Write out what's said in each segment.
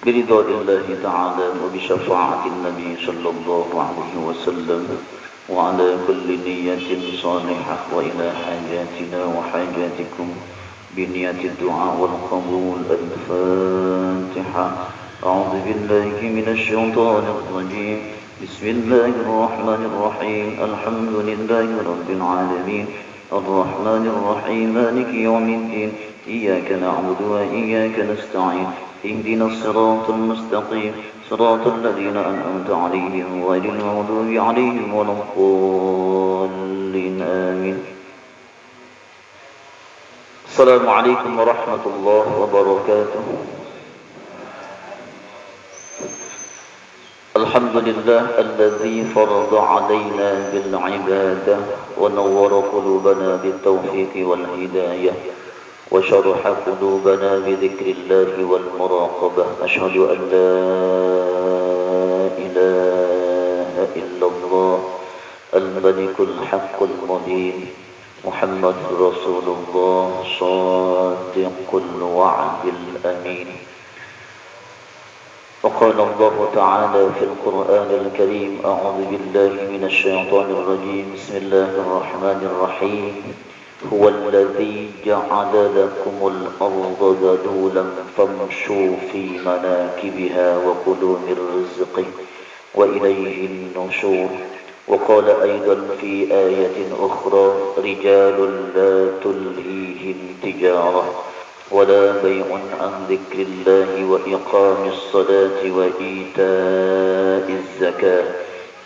برضا الله تعالى وبشفاعة النبي صلى الله عليه وسلم وعلى كل نية صالحة وإلى حاجاتنا وحاجاتكم بنية الدعاء والقبول. الفاتحة. أعوذ بالله من الشيطان الرجيم. بسم الله الرحمن الرحيم. الحمد لله رب العالمين الرحمن الرحيم مالك يوم الدين إياك نعبد وإياك نستعين اهدنا الصراط المستقيم صراط الذين أنعمت عليهم غير المغضوب عليهم ولا الضالين آمين. السلام عليكم ورحمة الله وبركاته. الحمد لله الذي فرض علينا بالعبادة ونور قلوبنا بالتوفيق والهداية وشرح قلوبنا بذكر الله والمراقبة. أشهد أن لا إله إلا الله الملك الحق المبين محمد رسول الله صادق الوعد الأمين. وقال الله تعالى في القرآن الكريم أعوذ بالله من الشيطان الرجيم بسم الله الرحمن الرحيم هو الذي جعل لكم الأرض ذلولا فامشوا في مناكبها وكلوا من رزقه وإليه النشور. وقال أيضا في آية أخرى رجال لا تلهيهم تجارة ولا بيع عن ذكر الله وإقام الصلاة وإيتاء الزكاة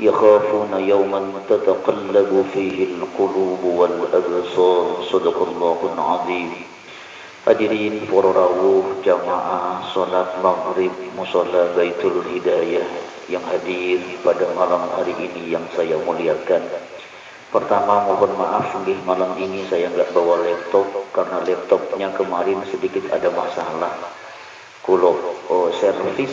يخافون يوما تتقلب فيه القلوب والأبصار. صدق الله العظيم. Hadirin para rawuh jamaah salat maghrib musalla Baitul Hidayah yang hadir pada malam hari ini yang saya muliakan. Pertama mohon maaf nggih, malam ini saya nggak bawa laptop karena laptopnya kemarin sedikit ada masalah. Kulo servis,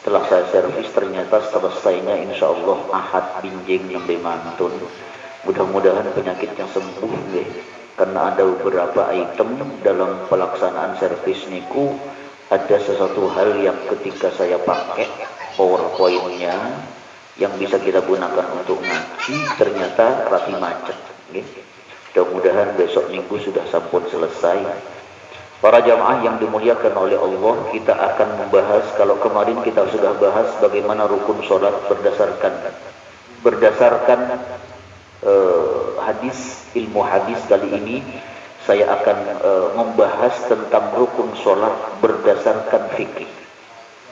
setelah saya servis ternyata selesainya insyaallah ahad binjing nembe mantun. Mudah-mudahan penyakitnya sembuh nggih. Karena ada beberapa item dalam pelaksanaan servis niku ada sesuatu hal yang ketika saya pakai PowerPoint-nya yang bisa kita gunakan untuk ngaji ternyata rati macet. Mudah-mudahan besok minggu sudah sampun selesai. Para jamaah yang dimuliakan oleh Allah, kita akan membahas, kalau kemarin kita sudah bahas bagaimana rukun sholat berdasarkan hadis, ilmu hadis. Kali ini saya akan membahas tentang rukun sholat berdasarkan fikih.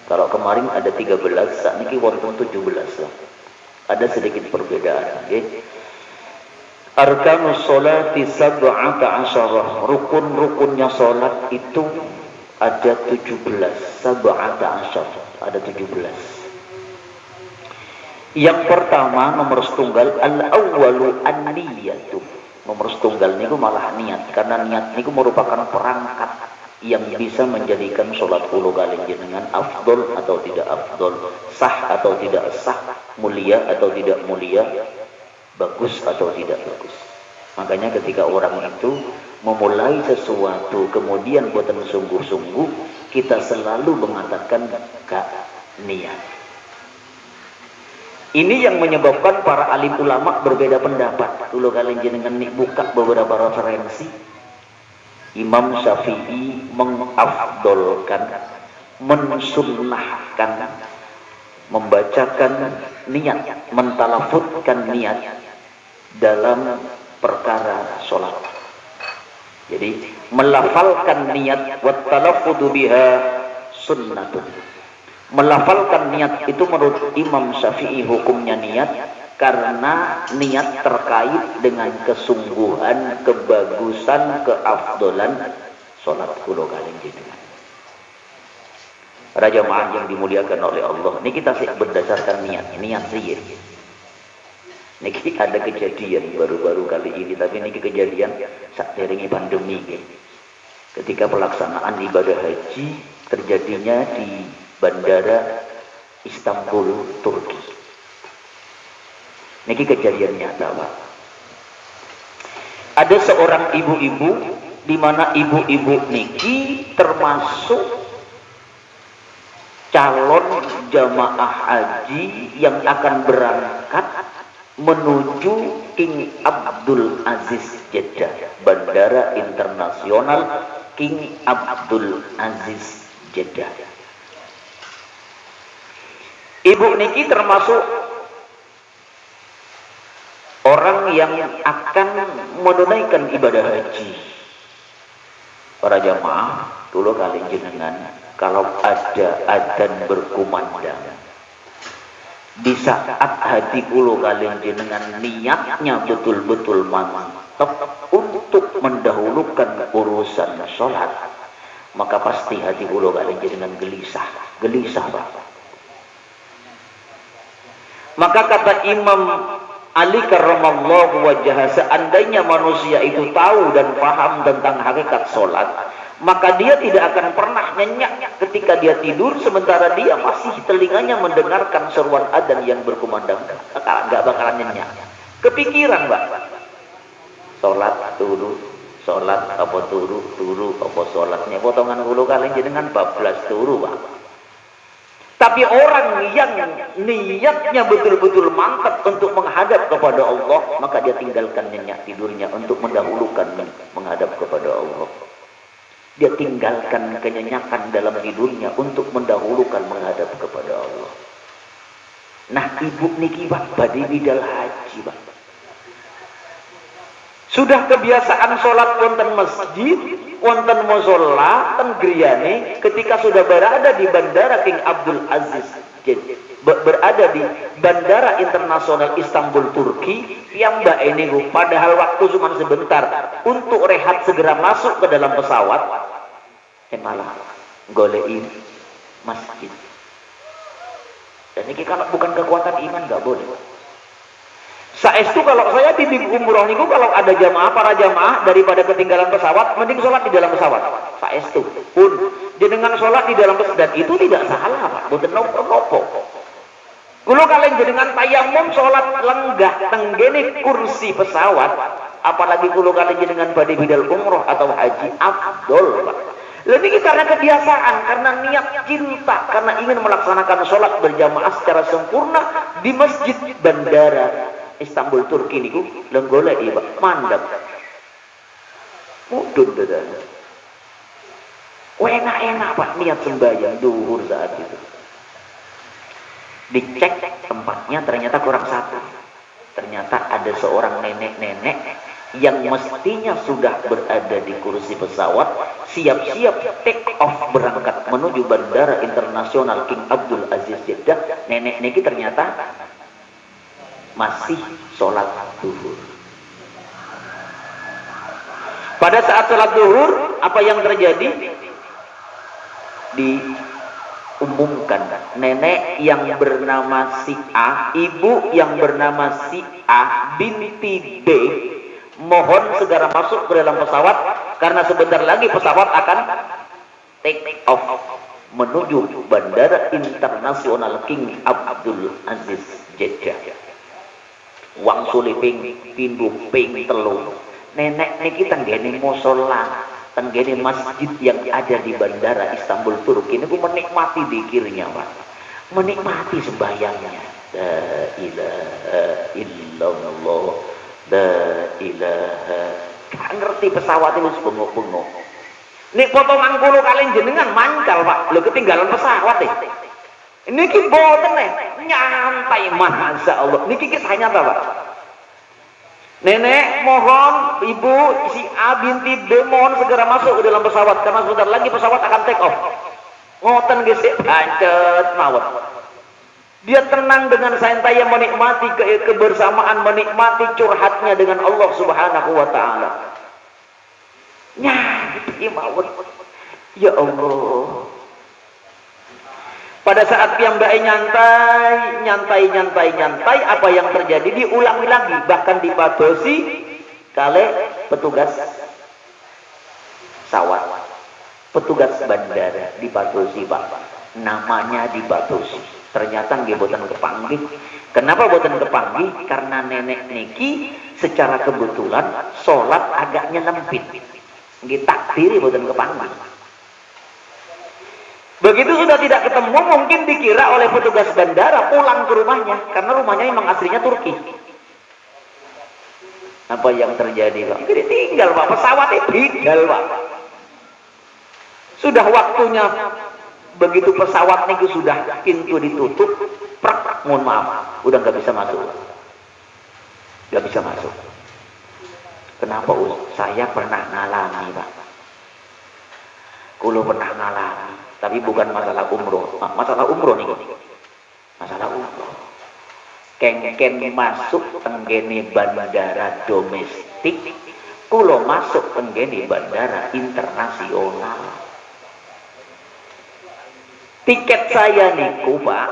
Kalau kemarin ada 13, saat ini wonten 17 lah. Ada sedikit perbedaan. Arkanus sholati sab'ata asyarah. Rukun-rukunnya sholat itu ada 17. Sab'ata asyarah. Ada 17. Yang pertama nomor setunggal al-awwalu an-niyatu. Nomor setunggal niku malah niat, karena niat niku merupakan perangkat yang bisa menjadikan sholat kula kali jenengan afdol atau tidak afdol, sah atau tidak sah, mulia atau tidak mulia, bagus atau tidak bagus. Makanya ketika orang itu memulai sesuatu kemudian buatan sungguh-sungguh, kita selalu mengatakan niat. Ini yang menyebabkan para alim ulama berbeda pendapat. Dulu kalian jenengan buka beberapa referensi. Imam Syafi'i mengafdolkan, mensunnahkan, membacakan niat, mentalafutkan niat dalam perkara sholat. Jadi melafalkan niat wa talaffudu biha sunnatun. Melafalkan niat itu menurut Imam Syafi'i hukumnya niat karena niat terkait dengan kesungguhan, kebagusan, keafdolan sholat kula kaleng jenengan. Para jamaah yang dimuliakan oleh Allah, ini kita sih berdasarkan niat sih. Niki ada kejadian baru-baru kali ini, tapi niki kejadian saat terengi pandemi. Ketika pelaksanaan ibadah haji terjadinya di Bandara Istanbul, Turki. Niki kejadian nyata, Pak. Ada seorang ibu-ibu, di mana ibu-ibu niki termasuk calon jamaah haji yang akan berangkat menuju King Abdul Aziz Jeddah, Bandara Internasional King Abdul Aziz Jeddah. Ibu niki termasuk orang yang akan menunaikan ibadah haji. Para jamaah, dulu kali jenengan kalau ada adzan berkumandang, di saat hati kula kalian jenengan niatnya betul-betul mantap untuk mendahulukan urusan sholat, maka pasti hati kula kalian jenengan gelisah Pak. Maka kata Imam Ali karramallahu wajhah, seandainya manusia itu tahu dan paham tentang hakikat sholat, maka dia tidak akan pernah nyenyak ketika dia tidur, sementara dia masih telinganya mendengarkan seruan adzan yang berkumandang. Nggak bakalan nyenyak. Kepikiran, Pak. Sholat turu, sholat apa turu apa sholatnya. Potongan hulu kalian jenengan 14 turu, Pak. Tapi orang yang niatnya betul-betul mantap untuk menghadap kepada Allah, maka dia tinggalkan nyenyak tidurnya untuk mendahulukan menghadap kepada Allah. Dia tinggalkan kenyenyakan dalam tidurnya untuk mendahulukan menghadap kepada Allah. Nah, ibu niki Pak badhe bidal haji, Pak. Sudah kebiasaan sholat wonten masjid, wonten mushola, ten griyane, ketika sudah berada di Bandara King Abdul Aziz, berada di Bandara Internasional Istanbul, Turki, piyambak ini padahal waktu cuma sebentar untuk rehat segera masuk ke dalam pesawat, malah golein masjid. Dan ini kalau bukan kekuatan iman nggak boleh. Saestu kalau saya di umroh niku, kalau ada jamaah, para jamaah daripada ketinggalan pesawat, mending sholat di dalam pesawat. Saestu pun jenengan sholat di dalam pesawat, dan itu tidak salah, Pak. Boten nopo-nopo. Kulo kalian jenengan tayamum sholat lenggah tenggene kursi pesawat, apalagi kulo kalian jenengan badhe bidal umroh atau haji, afdol, Pak. Lebih karena kebiasaan, karena niat cinta, karena ingin melaksanakan sholat berjamaah secara sempurna di masjid Bandara Istanbul, Turki niku lenggolek Pak mandap. Mudun dadane. Enak-enak Pak niat sembahyang duhur saat itu. Dicek tempatnya ternyata kurang satu. Ternyata ada seorang nenek-nenek yang mestinya sudah berada di kursi pesawat, siap-siap take off berangkat menuju Bandara Internasional King Abdul Aziz Jeddah. Nenek niki ternyata masih sholat zuhur. Pada saat sholat zuhur, apa yang terjadi? Diumumkan nenek yang bernama si A, ibu yang bernama si A binti B, mohon segera masuk ke dalam pesawat karena sebentar lagi pesawat akan take off menuju Bandara Internasional King Abdul Aziz Jeddah. Wang suliping pindu ping telu. Nenek niki tenggene mushola, tenggene masjid yang ada di Bandara Istanbul, Turki niku menikmati zikirnya, Pak. Menikmati sembahyangnya. La ilaha illallah. La ilaha. Gak ngerti pesawat itu bengok-bengok. Nek potongan kulo kalian jenengan mancal, Pak. Lho ketinggalan pesawat Niki boten nyantai, masya Allah. Niki kisahnya apa, Pak? Nenek mohon, ibu si A binti B mohon segera masuk ke dalam pesawat karena sebentar lagi pesawat akan take off. Ngoten gesek pancet mawon. Dia tenang dengan santai yang menikmati kebersamaan, menikmati curhatnya dengan Allah Subhanahu wa taala. Nyantai mawon. Ya Allah. Pada saat piyambake nyantai, apa yang terjadi diulangi lagi, bahkan dipadosi kali petugas pesawat, petugas bandara dipadosi, Pak. Namanya dipadosi. Ternyata nggih boten kepanggih. Kenapa boten kepanggih? Karena nenek niki secara kebetulan sholat agak nyelempit. Nggih takdiri boten kepanggih. Begitu sudah tidak ketemu, mungkin dikira oleh petugas bandara pulang ke rumahnya, karena rumahnya memang aslinya Turki. Apa yang terjadi, Pak? Jadi tinggal, Pak. Pesawatnya tinggal, Pak. Sudah waktunya, begitu pesawat itu sudah pintu ditutup, mohon maaf, udah nggak bisa masuk. Nggak bisa masuk. Kenapa? Saya pernah ngalami, Pak. Kulo pernah ngalami, tapi bukan masalah umroh. Masalah umroh nih, masalah umroh. Kengken masuk tenggene bandara domestik, kulo masuk tenggene bandara internasional. Tiket saya niku, Pak,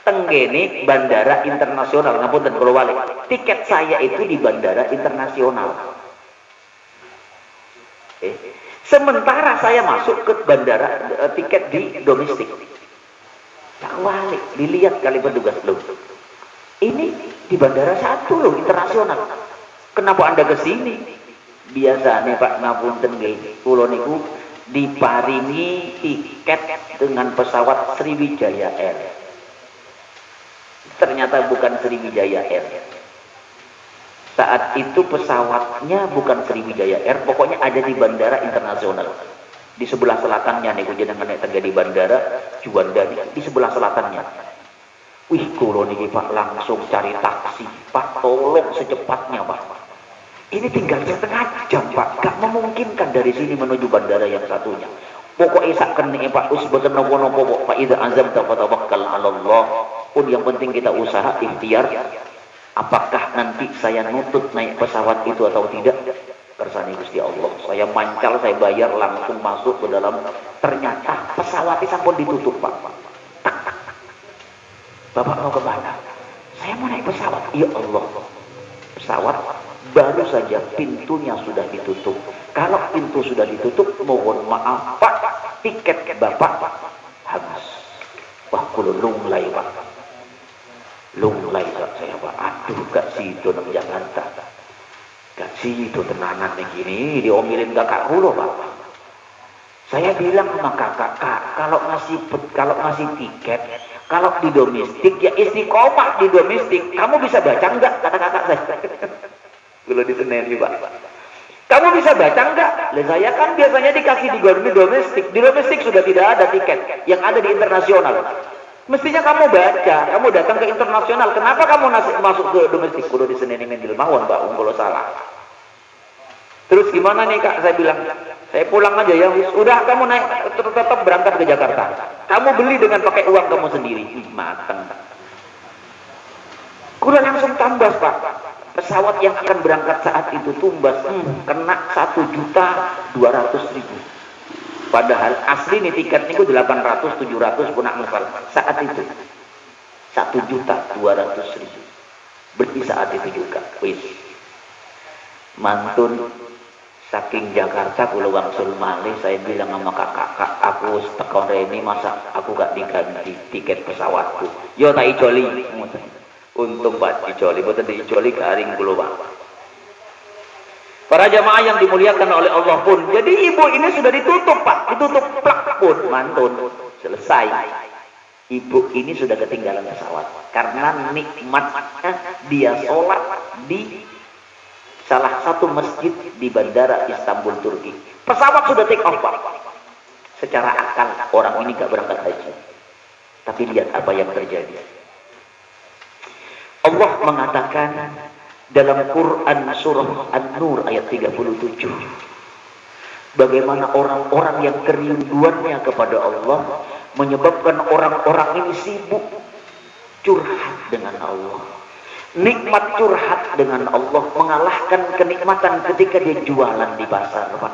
tenggene bandara internasional, ngapunten kulo walik. Tiket saya itu di bandara internasional. Sementara saya masuk ke bandara, tiket di domestik. Tak walik, dilihat kali petugas loh. Ini di bandara satu loh, internasional. Kenapa Anda ke sini? Biasanya Pak ngapunten nggih, kula niku diparingi tiket dengan pesawat Sriwijaya Air. Ternyata bukan Sriwijaya Air. Saat itu pesawatnya bukan Sriwijaya Air, pokoknya ada di bandara internasional. Di sebelah selatannya nih, jenengan nek terjadi bandara Juanda di sebelah selatannya. Wih, kulo niki Pak langsung cari taksi. Pak, tolong secepatnya, Pak. Ini tinggal setengah jam, Pak. Gak memungkinkan dari sini menuju bandara yang satunya. Pokoknya sak kene Pak, usbatan nopo-nopo Pak, idza azamta fatawakkal 'ala Allah. Pun yang penting kita usaha ikhtiar. Apakah nanti saya nutut naik pesawat itu atau tidak? Kersane Gusti Allah. Saya mancal, saya bayar, langsung masuk ke dalam. Ternyata pesawatnya sampun ditutup, Pak. Tak, tak. Bapak mau kemana? Saya mau naik pesawat. Ya Allah. Pesawat baru saja pintunya sudah ditutup. Kalau pintu sudah ditutup, mohon maaf, Pak. Tiket Bapak habis. Wah, kulo lunglai, Pak. Lunglai saya, Pak. Aduh, gak situ nang Jakarta. Gak situ tenanan nih gini, diomelin kakak kulo, Pak. Saya bilang sama kakak, kalau ngasih tiket, kalau di domestik ya istiqomah di domestik. Kamu bisa baca enggak? Kata kakak saya. Kulo di Senen, Pak. Kamu bisa baca enggak? Lah saya kan biasanya dikasih di domestik. Di domestik sudah tidak ada tiket, yang ada di internasional. Mestinya kamu baca, kamu datang ke internasional. Kenapa kamu masuk ke domestik? Kulo di Senen Mendil mawon, Pak, kalau salah. Terus gimana nih, Kak? Saya bilang, saya pulang aja ya. Udah, kamu naik tetap berangkat ke Jakarta. Kamu beli dengan pakai uang kamu sendiri. Mateng. Kulo langsung tambah, Pak. Pesawat yang akan berangkat saat itu tumbas, kena 1.200.000. Padahal asli nih tiket niku 800, 700 pun nafal. Saat itu 1.200.000. Beli saat itu juga. Wis. Mantun saking Jakarta kula wangsul malih, saya bilang sama kakak, aku teko rene masa aku gak diganti tiket pesawatku. Yo tak ijoli. Untung Pak ijoli, boten diijoli garing kula, Pak. Para jamaah yang dimuliakan oleh Allah pun, jadi ibu ini sudah ditutup, Pak, ditutup plak pun, mantun, selesai. Ibu ini sudah ketinggalan pesawat karena nikmatnya dia sholat di salah satu masjid di bandara Istanbul, Turki. Pesawat sudah take off, Pak. Secara akal orang ini gak berangkat haji, tapi lihat apa yang terjadi. Allah mengatakan dalam Quran surah An-Nur ayat 37, bagaimana orang-orang yang kerinduannya kepada Allah menyebabkan orang-orang ini sibuk curhat dengan Allah. Nikmat curhat dengan Allah mengalahkan kenikmatan ketika dia jualan di pasar, Pak.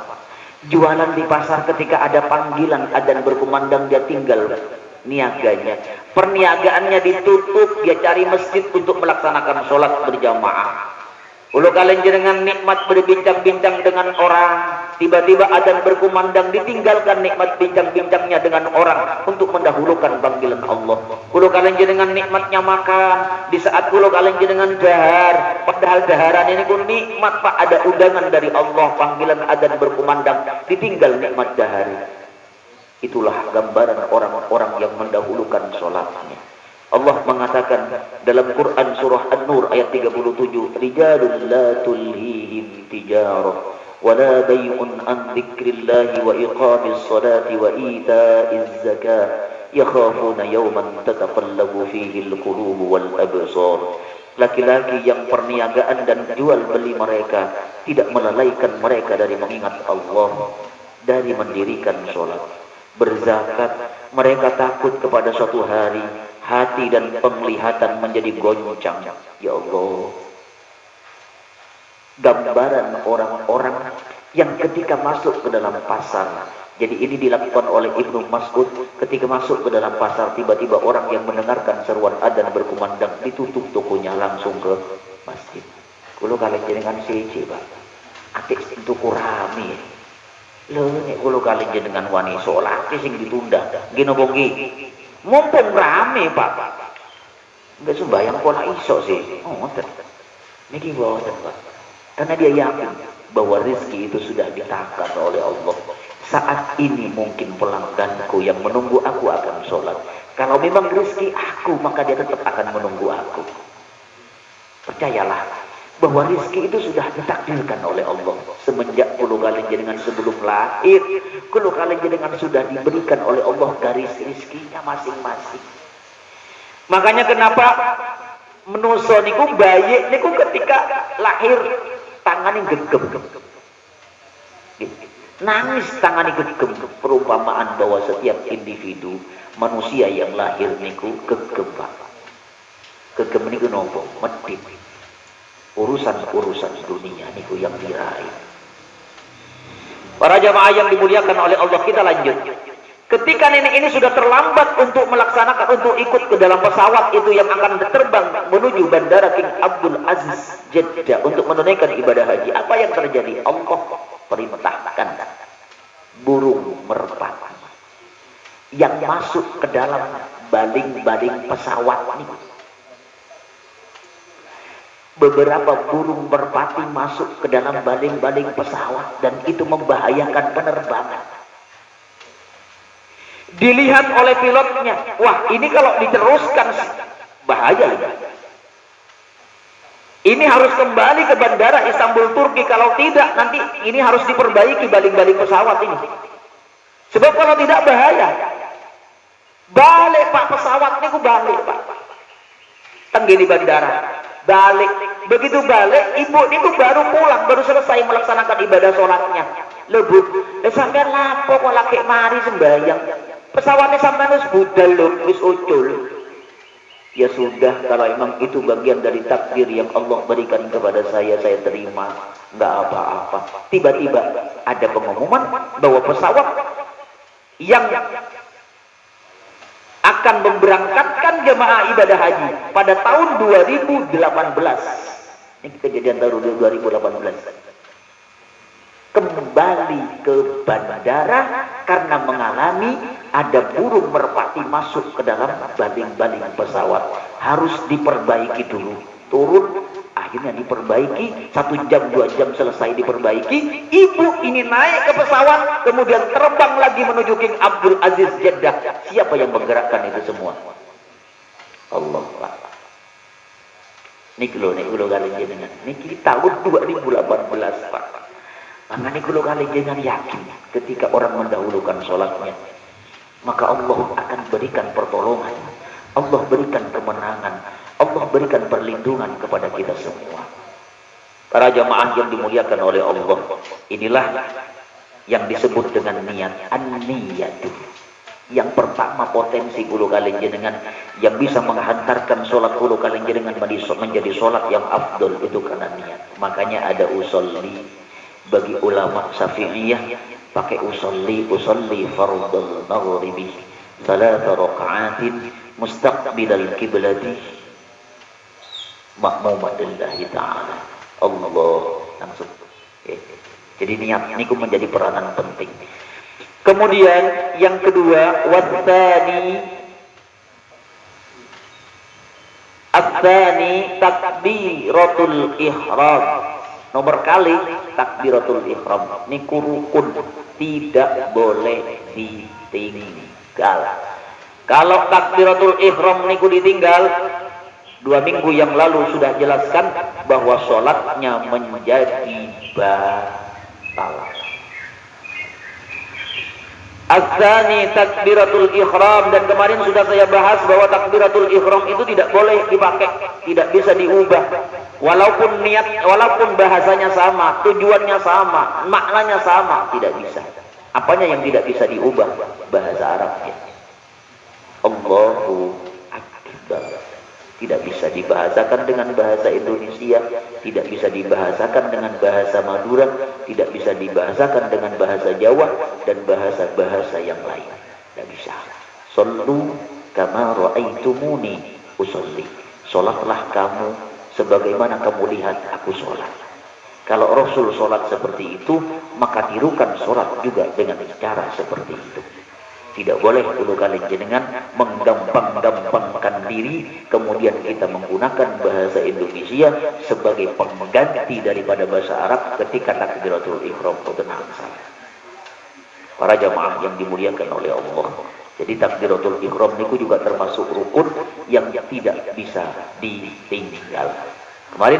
Jualan di pasar ketika ada panggilan adzan berkumandang, dia tinggal niaganya. Perniagaannya ditutup, dia cari masjid untuk melaksanakan sholat berjamaah. Kalau kalian jenengan nikmat berbincang-bincang dengan orang, tiba-tiba adzan berkumandang, ditinggalkan nikmat bincang-bincangnya dengan orang untuk mendahulukan panggilan Allah. Kalau kalian jenengan nikmatnya makan, di saat kalau kalian jenengan dahar, padahal daharan ini pun nikmat, Pak, ada undangan dari Allah, panggilan adzan berkumandang, ditinggal nikmat dahar. Itulah gambaran orang-orang yang mendahulukan sholatnya. Allah mengatakan dalam Quran surah An-Nur ayat 37, rijalun la tulhihim tijarah wala bay'un an dzikrillahi wa iqamis salati wa ita'iz zakah yakhafuna yawman tataqallabu fihi al-qulubu wal absar. Laki-laki yang perniagaan dan jual beli mereka tidak melalaikan mereka dari mengingat Allah, dari mendirikan sholat, berzakat. Mereka takut kepada suatu hari hati dan penglihatan menjadi goncang. Ya Allah, gambaran orang-orang yang ketika masuk ke dalam pasar. Jadi ini dilakukan oleh Ibnu Mas'ud ketika masuk ke dalam pasar, tiba-tiba orang yang mendengarkan seruan adzan berkumandang ditutup tokonya langsung ke masjid. Kulo kali jenengan siji, Pak. Atik tuku rame. Lho nek kulo kali jenengan wani salat sing ditunda. Nggih napa nggih? Mumpung rame, Pak. Enggak sembahyang kok iso sih. Oh, ngoten. Niki mboten, Pak. Karena dia yakin bahwa rezeki itu sudah ditakar oleh Allah. Saat ini mungkin pelangganku yang menunggu aku akan sholat. Kalau memang rezeki aku, maka dia tetap akan menunggu aku. Percayalah bahwa rezeki itu sudah ditakdirkan oleh Allah. Semenjak kulo kali jenengan sebelum lahir, kulo kali jenengan sudah diberikan oleh Allah garis rezekinya masing-masing. Makanya kenapa menuso niku bayi niku ketika lahir tangannya gegem. Nangis tangannya gegem, perumpamaan bahwa setiap individu manusia yang lahir niku gegem, Pak. Gegem niku nopo? Medit. Urusan-urusan dunia niku yang diraih. Para jamaah yang dimuliakan oleh Allah, kita lanjut. Ketika nenek ini sudah terlambat untuk melaksanakan, untuk ikut ke dalam pesawat itu yang akan terbang menuju bandara King Abdul Aziz Jeddah untuk menunaikan ibadah haji, apa yang terjadi? Allah perintahkan burung merpati yang masuk ke dalam baling-baling pesawat ini. Beberapa burung merpati masuk ke dalam baling-baling pesawat dan itu membahayakan penerbangan. Dilihat oleh pilotnya, wah ini kalau diteruskan bahaya. Ini harus kembali ke bandara Istanbul Turki, kalau tidak nanti ini harus diperbaiki baling-baling pesawat ini. Sebab kalau tidak bahaya. Balik Pak, pesawat ini ku balik Pak. Tenggi di bandara, balik. Begitu balik, ibu ini ku baru pulang, baru selesai melaksanakan ibadah sholatnya. Lebut, sampai lapo kok laki mari sembahyang. Pesawatnya sampai nus budal loh, wis ucul. Ya sudah, kalau emang itu bagian dari takdir yang Allah berikan kepada saya terima, nggak apa-apa. Tiba-tiba ada pengumuman bahwa pesawat yang akan memberangkatkan jemaah ibadah haji pada tahun 2018. Ini kejadian tahun 2018. Kembali ke bandara karena mengalami ada burung merpati masuk ke dalam baling-baling pesawat. Harus diperbaiki dulu. Turun, akhirnya diperbaiki. 1 jam 2 jam selesai diperbaiki. Ibu ini naik ke pesawat, kemudian terbang lagi menuju King Abdul Aziz Jeddah. Siapa yang menggerakkan itu semua? Allah. Niki lo kali jenengan. Niki tahun 2018 Pak. Makanya kalau kali jangan yakin ketika orang mendahulukan sholatnya, maka Allah akan berikan pertolongan, Allah berikan kemenangan, Allah berikan perlindungan kepada kita semua. Para jamaah yang dimuliakan oleh Allah, inilah yang disebut dengan niat, an-niyatu. Yang pertama potensi kulo kali jenengan yang bisa menghantarkan sholat kulo kali jenengan menjadi sholat yang afdol itu karena niat. Makanya ada usolli. Bagi ulama Syafi'iyah pakai usolli fardhu maghribi salata raka'atin mustaqbilal kiblati ma'mumadillahi ta'ala. Allah langsung. Jadi niat ini menjadi peranan penting. Kemudian yang kedua, At-tsani takbiratul ihram. Nomor kali takbiratul ihram niku rukun, tidak boleh ditinggal. Kalau takbiratul ihram niku ditinggal, 2 minggu yang lalu sudah jelaskan bahwa sholatnya menjadi batal. Az-zani takbiratul ihram, dan kemarin sudah saya bahas bahwa takbiratul ihram itu tidak boleh dipakai, tidak bisa diubah. Walaupun walaupun bahasanya sama, tujuannya sama, maknanya sama, tidak bisa. Apanya yang tidak bisa diubah? Bahasa Arabnya. Allahu Akbar. Tidak bisa dibahasakan dengan bahasa Indonesia, tidak bisa dibahasakan dengan bahasa Madura, tidak bisa dibahasakan dengan bahasa Jawa dan bahasa-bahasa yang lain. Tidak bisa. Sallu kama ra'aitumuni usolli. Salatlah kamu sebagaimana kamu lihat aku salat. Kalau Rasul salat seperti itu, maka tirukan salat juga dengan cara seperti itu. Tidak boleh dulu kalian jenengan menggampang-gampangkan diri, kemudian kita menggunakan bahasa Indonesia sebagai pengganti daripada bahasa Arab ketika takbiratul ihram berkenaan saya. Para jamaah yang dimuliakan oleh Allah. Jadi takbiratul ihram itu juga termasuk rukun yang tidak bisa ditinggal. Kemarin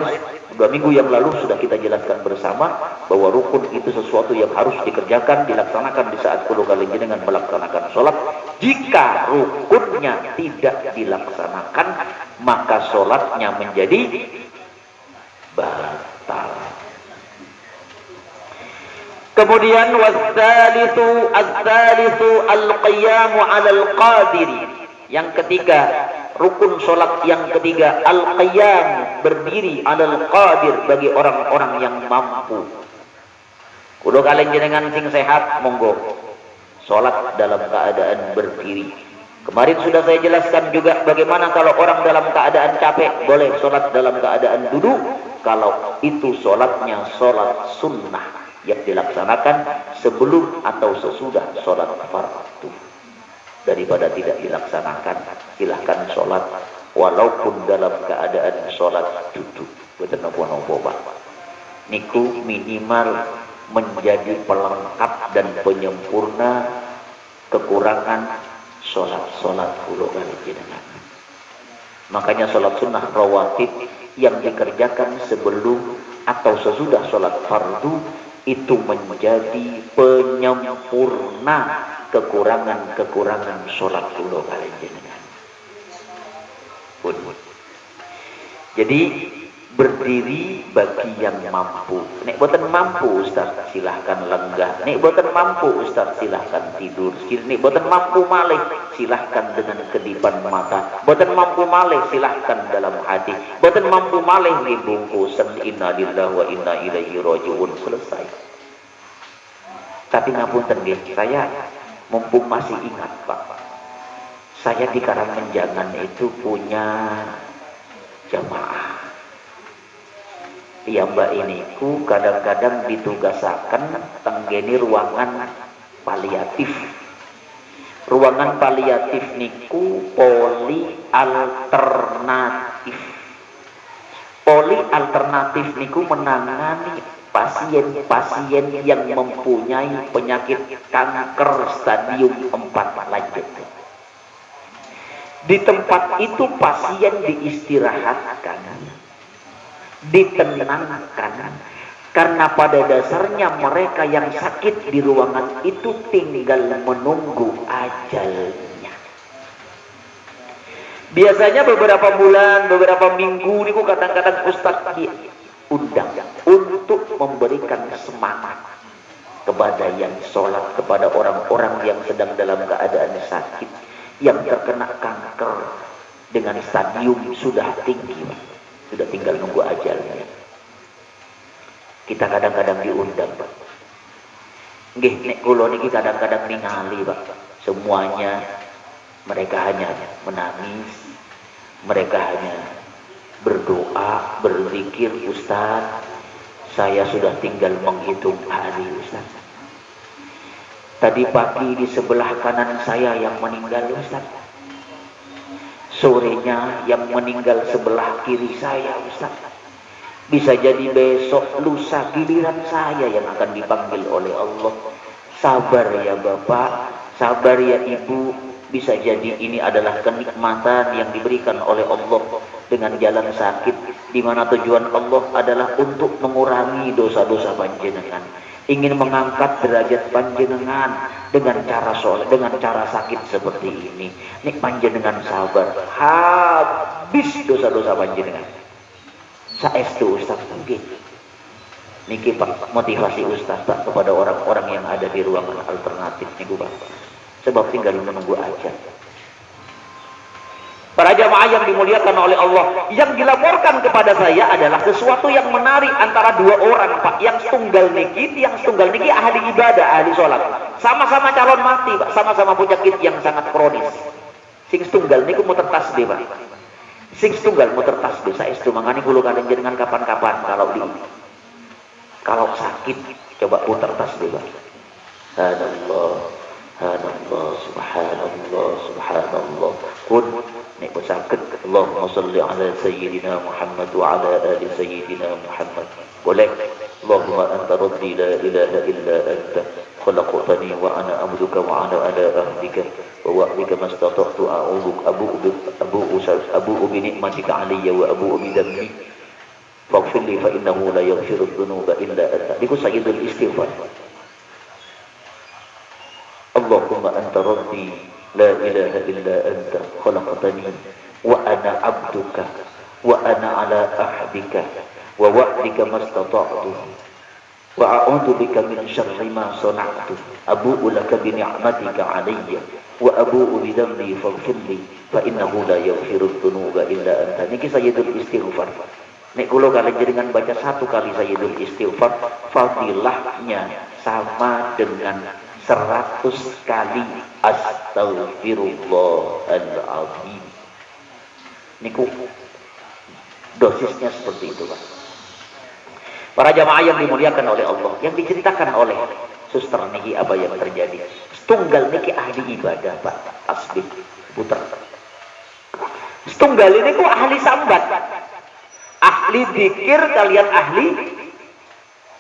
2 minggu yang lalu sudah kita jelaskan bersama bahwa rukun itu sesuatu yang harus dikerjakan, dilaksanakan di saat kulo kalian jenengan melaksanakan sholat. Jika rukunnya tidak dilaksanakan, maka sholatnya menjadi batal. Kemudian az-zalithu al-qiyamu 'alal qadiri. Yang ketiga, rukun sholat yang ketiga, al-qiyam, berdiri, 'alal qadir, bagi orang-orang yang mampu. Kudu kalian jenengan sing sehat, monggo sholat dalam keadaan berdiri. Kemarin sudah saya jelaskan juga bagaimana kalau orang dalam keadaan capek, boleh sholat dalam keadaan duduk. Kalau itu sholatnya sholat sunnah yang dilaksanakan sebelum atau sesudah sholat fardu. Daripada tidak dilaksanakan, silahkan sholat walaupun dalam keadaan sholat duduk. Betul nopo-nopo Pak. Niku minimal menjadi pelengkap dan penyempurna kekurangan sholat-sholat kulo kali jenengan. Makanya sholat sunnah rawatib yang dikerjakan sebelum atau sesudah sholat fardu itu menjadi penyempurna kekurangan sholat kulo kalian jenengan. Jadi berdiri bagi yang mampu. Nek boten mampu Ustaz, silahkan lenggah. Nek boten mampu Ustaz, silahkan tidur. Nek boten mampu malih, silahkan dengan kedipan mata. Boten mampu malih, silahkan dalam hati. Boten mampu malih nih bungkusan inna lillahi wa inna ilaihi rajiun, selesai. Tapi ngapunten nggih, saya mumpung masih ingat Pak, saya di Karangmenjangan itu punya jamaah. Ya Mbak iniku kadang-kadang ditugasakan tenggeni ruangan paliatif. Ruangan paliatif niku poli alternatif. Poli alternatif niku menangani pasien-pasien yang mempunyai penyakit kanker stadium 4 lanjut. Di tempat itu pasien diistirahatkan, ditenangkan, karena pada dasarnya mereka yang sakit di ruangan itu tinggal menunggu ajalnya. Biasanya beberapa bulan, beberapa minggu niku kadang-kadang Ustaz diundang untuk memberikan semangat kepada yang sholat, kepada orang-orang yang sedang dalam keadaan sakit, yang terkena kanker dengan stadium sudah tinggi, sudah tinggal nunggu ajalnya. Kita kadang-kadang diundang Pak. Nggih nek kula niki kadang-kadang ningali Pak. Semuanya mereka hanya menangis, mereka hanya berdoa, berzikir. Ustaz, saya sudah tinggal menghitung hari Ustaz. Tadi pagi di sebelah kanan saya yang meninggal Ustaz. Sorenya yang meninggal sebelah kiri saya Ustaz. Bisa jadi besok lusa giliran saya yang akan dipanggil oleh Allah. Sabar ya Bapak, Sabar ya ibu, bisa jadi ini adalah kenikmatan yang diberikan oleh Allah dengan jalan sakit, di mana tujuan Allah adalah untuk mengurangi dosa-dosa panjenengan, ingin mengangkat derajat panjenengan dengan cara soleh, dengan cara sakit seperti ini. Nik panjenengan sabar, habis dosa-dosa panjenengan. Saestu Ustaz mungkin. Niki Pak, motivasi Ustaz Pak kepada orang-orang yang ada di ruangan alternatif niku Pak. Sebab tinggal menunggu aja. Para jamaah yang dimuliakan oleh Allah, yang dilaporkan kepada saya adalah sesuatu yang menarik antara dua orang Pak. Yang tunggal niki ahli ibadah, ahli sholat. Sama-sama calon mati Pak, sama-sama penyakit yang sangat kronis. Sing tunggal niku muter tasbih Pak. Sing tunggal muter tasbih. Saestu mangani kula kalian jenengan kapan-kapan kalau sakit coba putar tasbih Pak. Subhanallah, subhanallah, subhanallah. Kun nek sakit, Allahumma shalli ala sayyidina Muhammad wa ala ali sayyidina Muhammad. Boleh. Allahumma anta rabbi la ilaha illa anta khalaqtani wa ana abduka wa ana ala ahdika wa wa'dika mastata'tu abu'u bi ni'matika alayya wa abu'u bi dhanbi faghfir li fa innahu la yaghfiru dhunuba illa anta. Niku sayyidul istighfar. Allahumma anta rabbi la ilaha illa anta khalaqtani wa ana abduka wa ana ala ahdika wa wa'dika mastata'tu wa a'udzu bika min syarri ma sana'tu abu'u laka bi ni'matika alayya wa abu'u bi dhanbi faghfir li fa innahu la yaghfiru dhunuba illa anta. Niki sayyidul istighfar. Nek kula kali jenengan baca satu kali sayyidul istighfar, fadilahnya sama dengan 100 kali astagfirullahaladzim. Niku dosisnya seperti itu Pak. Para jamaah yang dimuliakan oleh Allah, yang diceritakan oleh suster niki apa yang terjadi. Setunggal niki ahli ibadah Pak, tasbih puter. Setunggal ini ku ahli sambat, ahli zikir kalian ahli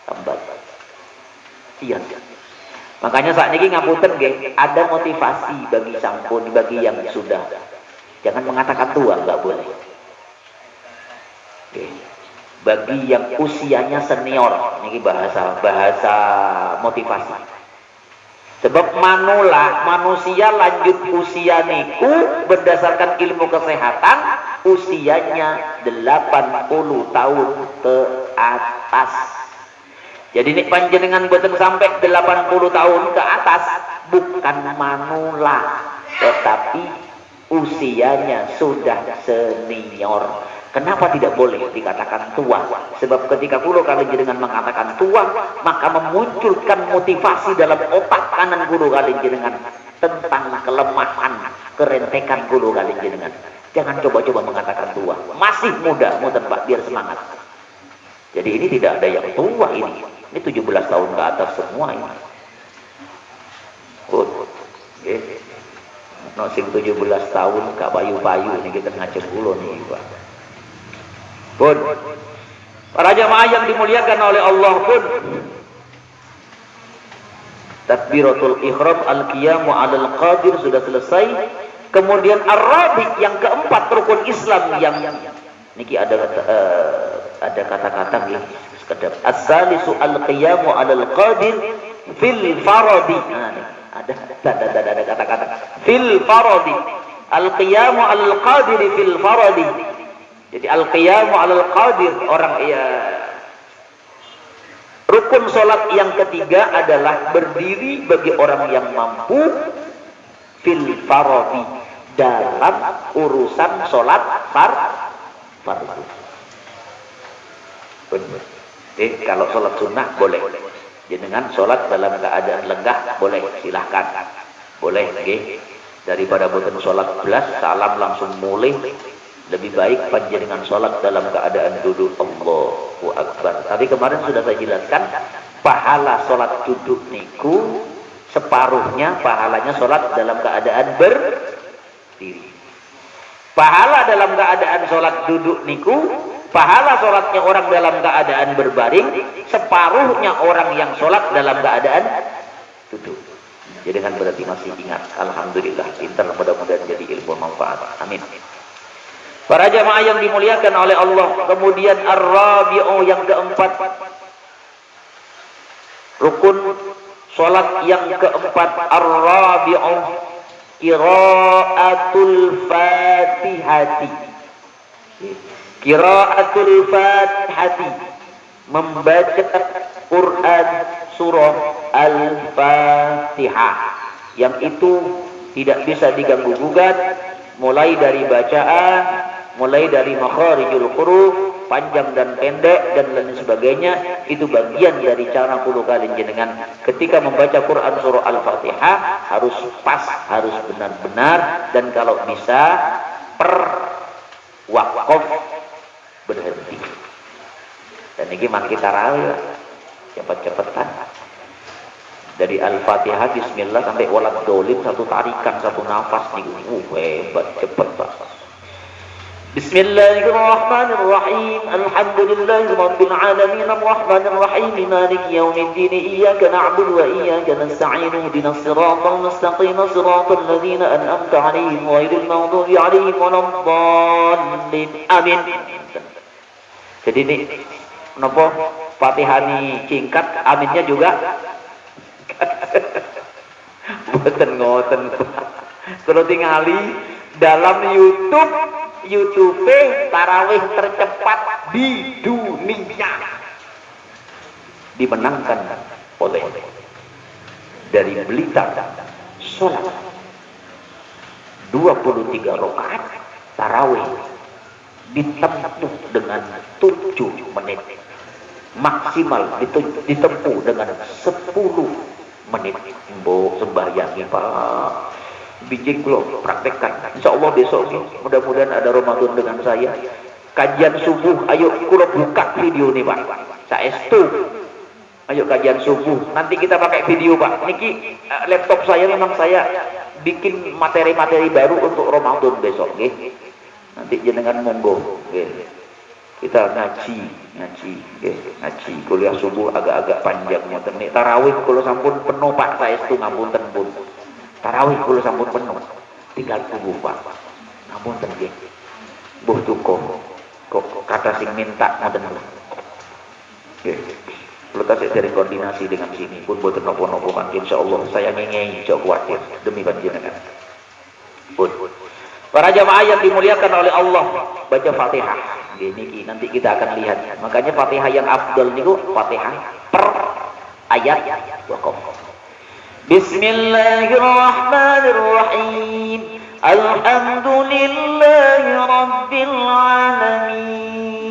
sambat. Iya. Makanya saat ini ngapunten nggih, ada motivasi bagi sampun, bagi yang sudah. Jangan mengatakan tua, nggak boleh. Oke. Bagi yang usianya senior, ini bahasa motivasi. Sebab manusia lanjut usia niku berdasarkan ilmu kesehatan usianya 80 tahun ke atas. Jadi nek panjenengan boten sampai 80 tahun ke atas bukan manula, tetapi usianya sudah senior. Kenapa tidak boleh dikatakan tua? Sebab ketika kula kalian jenengan mengatakan tua, maka memunculkan motivasi dalam otak kanan kula kalian jenengan tentang kelemahan, kerentekan kula kalian jenengan. Jangan coba-coba mengatakan tua. Masih muda, mudah Pak, biar semangat. Jadi ini tidak ada yang tua ini. Ini 17 tahun ke atas semua ini. Good. Okay. No sing 17 tahun gak payu-payu ini kita ngajak dulu nih Pak. Good. Para jamaah yang dimuliakan oleh Allah pun takbiratul ihram, al-qiyamu 'alal qadir sudah selesai. Kemudian ar-rabi yang keempat rukun Islam yang niki ada kata-kata ya. As-salisu al-qiyamu 'alal qadir fil faradi. Ada kata-kata fil faradi. Al-qiyamu 'alal qadir fil faradi. Jadi al-qiyamu 'alal qadir orang rukun salat yang ketiga adalah berdiri bagi orang yang mampu fil faradi dalam urusan salat fardu. Benar. Kalau sholat sunnah boleh, jenengan sholat dalam keadaan lenggah boleh, silahkan, boleh. Daripada boten sholat belas, salam langsung mulai, lebih baik panjenengan sholat dalam keadaan duduk. Allahu Akbar. Tapi kemarin sudah saya jelaskan, pahala sholat duduk niku separuhnya pahalanya sholat dalam keadaan berdiri. Pahala dalam keadaan sholat duduk niku, pahala sholatnya orang dalam keadaan berbaring, separuhnya orang yang sholat dalam keadaan duduk. Jadi kan berarti masih ingat. Alhamdulillah, pintar, mudah-mudahan jadi ilmu manfaat. Amin. Para jamaah yang dimuliakan oleh Allah. Kemudian ar-rabi'u yang keempat, rukun salat yang keempat, ar-rabi'u qiraatul fatihati. Qiraatul fatihati, membaca Quran surah Al-Fatihah, yang itu tidak bisa diganggu gugat, mulai dari bacaan, mulai dari makharijul huruf, panjang dan pendek dan lain sebagainya. Itu bagian dari cara kudu kalian jenengan ketika membaca Quran surah Al-Fatihah, harus pas, harus benar-benar, dan kalau bisa per wakaf berhenti. Dan ini makin tarawih cepet-cepetan dari Al-Fatihah bismillah sampai walad dolim, satu tarikan, satu nafas nih. Hebat, cepet Pak. Bismillahirrahmanirrahim. Alhamdulillahirabbil alamin arrahmanir rahim maliki yaumiddin iyyaka na'budu wa iyyaka nasta'in ihdinas siratal mustaqim siratal ladzina an'amta 'alaihim ghairil maghdubi 'alaihim waladdallin. Amin. Jadi ini napa Fatihah ini singkat, aminnya juga boten ngoten. Terus tingali dalam YouTube tarawih tercepat di dunia dimenangkan oleh dari Blitar. Salat 23 rakaat tarawih ditempuh dengan 7 menit. Maksimal ditempuh dengan 10 menit. Mbok sembahyangi Pak, bijik lo praktekkan. Insya Allah besok nih, mudah-mudahan ada Ramadan dengan saya. Kajian subuh, ayo kulo buka video nih Pak. Saestu. Ayo kajian subuh. Nanti kita pakai video Pak. Niki laptop saya memang saya bikin materi-materi baru untuk Ramadan besok, nggih. Nanti jenengan monggo, nggih. Kita ngaji, ngaji kuliah subuh agak-agak panjang ngoten nih. Tarawih kula sampun penuh Pak, saestu ngapunten pun. Tarawih kula sampun penuh. Tinggal subuh Pak. Ngapunten nggih. Mbuh tuko. Kok kata sing minta ngoten lho. Nggih. Kula tasik dari koordinasi dengan sini pun boten napa-napa kan insyaallah saya ngengei jauh kuatir demi panjenengan. Pun. Para jamaah yang dimuliakan oleh Allah, baca Fatihah. Ini nanti kita akan lihat. Makanya Fatihah yang afdal niku Fatihah per ayat wakaf. Bismillahirrahmanirrahim. Alhamdulillahi rabbil alamin.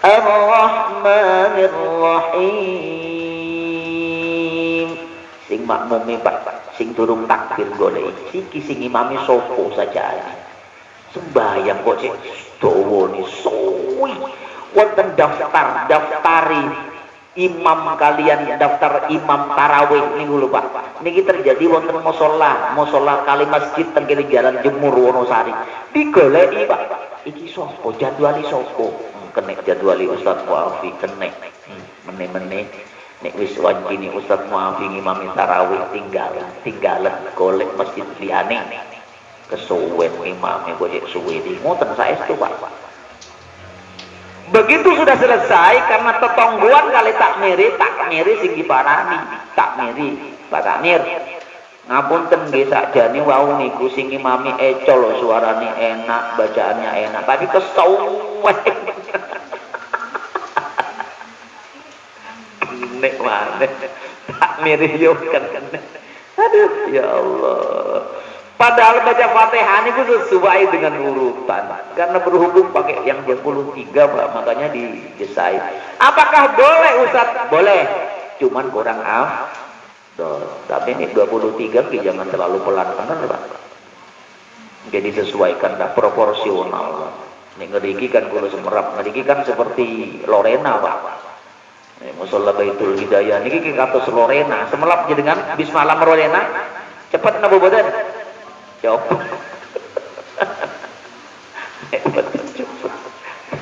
Arrahmanirrahim. Sing makmume Pak, sing durung takbir golek iki sing imami sopo saja. Sembahyang kok sing dawa ni suwi. Wonten daftari imam kalian, daftar imam tarawih niku lho Pak. Niki terjadi wonten musala kali masjid teng kene Jalan Jemur Wonosari. Digoleki Pak. Iki sapa? Jadwali sapa? Kenek jadwali Ustaz Muafi kenek. Meneh-meneh nek wis wancine Ustaz Muafi ngimami tarawih tinggalan golek masjid liyane. Kesuwen imame kok suwe iki. Ngoten saestu Pak. Begitu sudah selesai, karena tetonggoan kali takmiri sing diparani, takmiri, Pak Takmir. Ngapunten nggih sakjane wau niku sing imami ecol suarane enak, bacaannya enak, tapi kesuwen. Nek maneh takmiri yo kan. Aduh, ya Allah. Padahal baca Fatihah itu sesuai dengan urutan. Karena berhubung pakai yang 23 Pak, makanya digesai. Apakah boleh Ustaz? Boleh. Cuman kurang tapi ini 23 jangan terlalu pelan kan Pak. Jadi sesuaikan dah, proporsional. Ini ngeriki kan kulo semerap, ngeriki kan seperti Lorena Pak. Musholla Baitul Hidayah niki kados Lorena, semelap jenengan bismalam Lorena. Cepat napa boten? Jawab.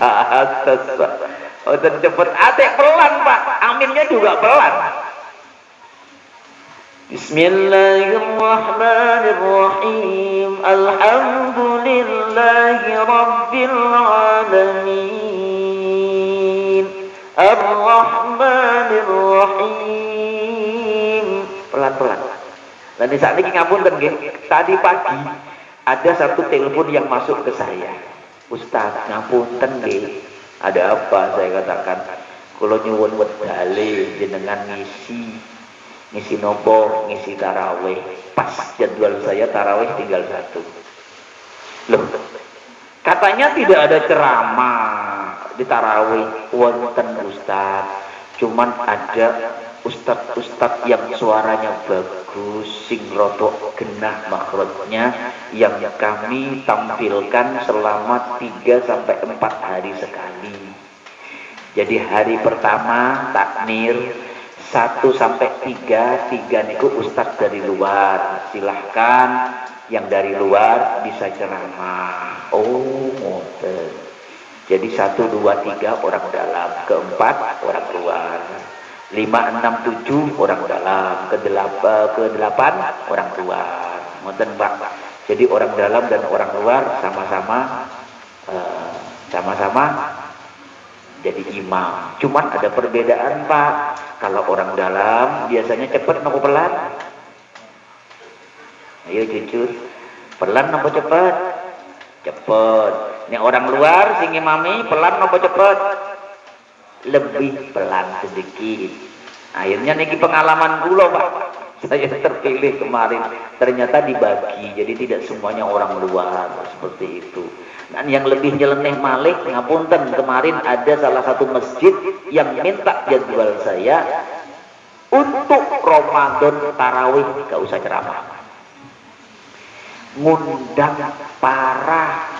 Atas Pak. Oh, cepet atik pelan Pak. Aminnya juga pelan. Bismillahirrahmanirrahim. Alhamdulillahi rabbil alamin. Ar-Rahmanir-Rahim. Pelan-pelan. Nanti saat ini ngapunten nggih. Tadi pagi ada satu telepon yang masuk ke saya. Ustaz, ngapunten nggih. Ada apa? Saya katakan, kula nyuwun wedale jenengan ngisi nopo, ngisi tarawih. Pas jadwal saya tarawih tinggal 1. Loh, katanya tidak ada ceramah di tarawih. Wonten Ustaz, cuman ada ustad-ustad yang suaranya bagus, sing rotok genah makhrajnya, yang kami tampilkan selama 3 sampai 4 hari sekali. Jadi hari pertama takmir 1 sampai 3 niku ustadz dari luar. Silahkan yang dari luar bisa ceramah. Oh, ngoten. Jadi 1, 2, 3 orang dalam, keempat orang luar, 5, 6, 7 orang dalam, ke-8 orang luar. Ngoten Pak. Jadi orang dalam dan orang luar sama-sama jadi imam. Cuman ada perbedaan Pak. Kalau orang dalam biasanya cepat nopo pelan? Ayo jujur. Pelan nopo cepat? Cepat. Ini orang luar sing imami pelan nopo cepat? Lebih pelan sedikit. Akhirnya niki pengalaman kula Pak. Saya terpilih kemarin, ternyata dibagi, jadi tidak semuanya orang luar seperti itu. Dan yang lebih nyeleneh malih, ngapunten, kemarin ada salah satu masjid yang minta jadwal saya untuk Ramadan tarawih, gak usah ceramah, ngundang para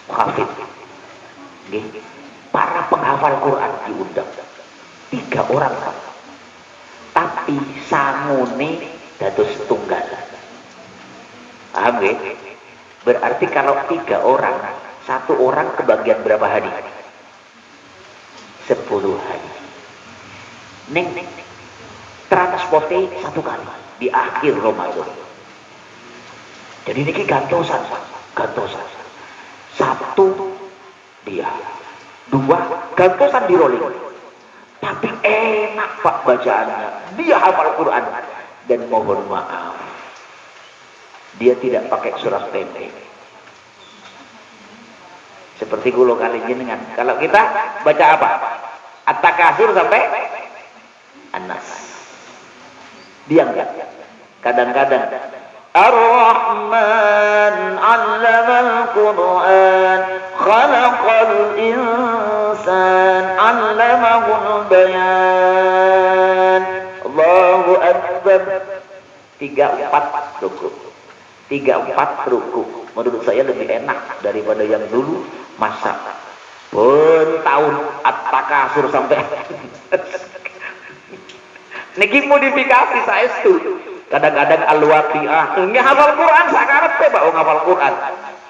hafid, para penghafal Quran diundang 3 orang Pak. Tapi sangune dados tunggal. Paham nggih? Berarti kalau 3 orang, 1 orang kebagian berapa hari? 10 hari. Ning transporte 1 kali di akhir Ramadan. Jadi niki gantosan. 1 dia, 2 gantosan di rolling. Tapi enak Pak bacaannya. Dia hafal Quran. Dan mohon maaf, dia tidak pakai surat pendek. Seperti kulo kali jenengan. Kalau kita baca apa? At-Takasur sampai An-Nas. Dia enggak. Kadang-kadang Ar-Rahman 'allamal Qur'an khalaqal insan 'allamahul bayan. Allahu Akbar. 3-4 ruku. 3-4 ruku. Menurut saya lebih enak daripada yang dulu masa tahun At-Takasur sampai niki modifikasi saya itu. Kadang-kadang Al-Waqiah, nggih hafal Quran sakarepe Pak, wong hafal Quran.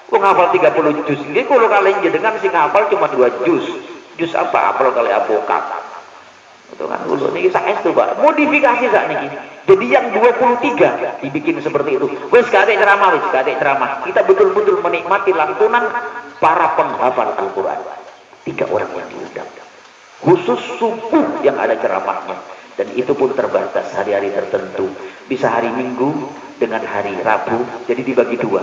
Wong hafal 30 juz. Nggih kula kalih jenengan sing hafal cuma 2 juz. Juz apa hafal kali apokat. Itu kan dulu niki saestu Pak. Modifikasi sak niki. Jadi yang 23 dibikin seperti itu. Wis gak ada ceramah, Kita betul-betul menikmati lantunan para penghafal Al-Qur'an. 3 orang yang diundang. Khusus subuh yang ada ceramahnya. Dan itu pun terbatas hari-hari tertentu. Bisa hari Minggu dengan hari Rabu. Jadi dibagi 2.